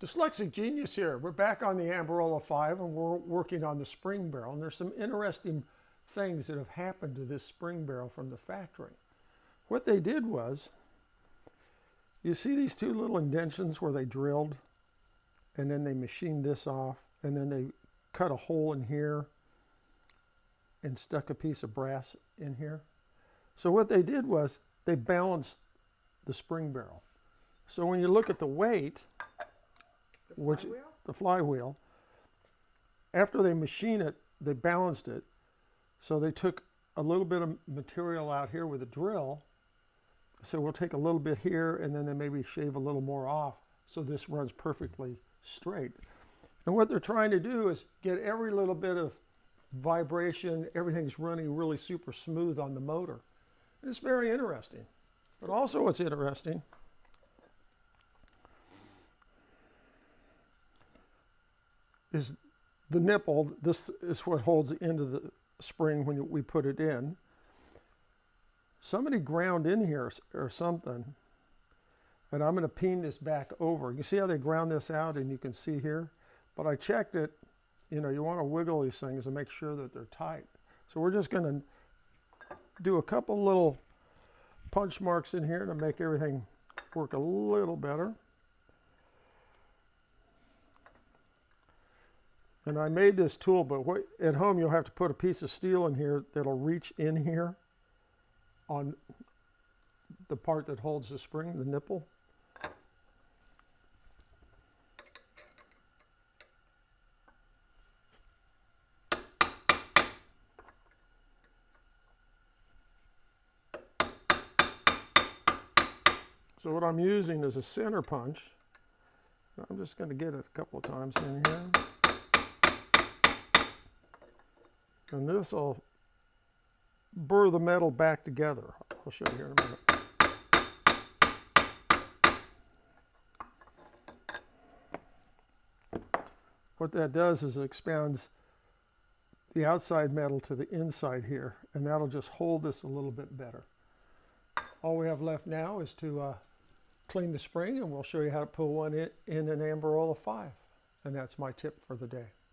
Dyslexic Genius here. We're back on the Amberola 5 and we're working on the spring barrel. And there's some interesting things that have happened to this spring barrel from the factory. What they did was, you see these two little indentions where they drilled and then they machined this off and then they cut a hole in here and stuck a piece of brass in here. So what they did was they balanced the spring barrel. So when you look at the weight, the flywheel, after they machine it, they balanced it. So they took a little bit of material out here with a drill. So we'll take a little bit here and then they maybe shave a little more off so this runs perfectly straight. And what they're trying to do is get every little bit of vibration, everything's running really super smooth on the motor. It's very interesting. But also what's interesting is the nipple. This is what holds into the spring when we put it in. Somebody ground in here or something, and I'm going to peen this back over. You see how they ground this out, and you can see here, but I checked it. You know, you want to wiggle these things and make sure that they're tight. So we're just going to do a couple little punch marks in here to make everything work a little better. And I made this tool, but at home you'll have to put a piece of steel in here that'll reach in here on the part that holds the spring, the nipple. So what I'm using is a center punch. I'm just going to get it a couple of times in here. And this will burr the metal back together. I'll show you here in a minute. What that does is it expands the outside metal to the inside here, and that'll just hold this a little bit better. All we have left now is to clean the spring, and we'll show you how to put one in an Amberola 5. And that's my tip for the day.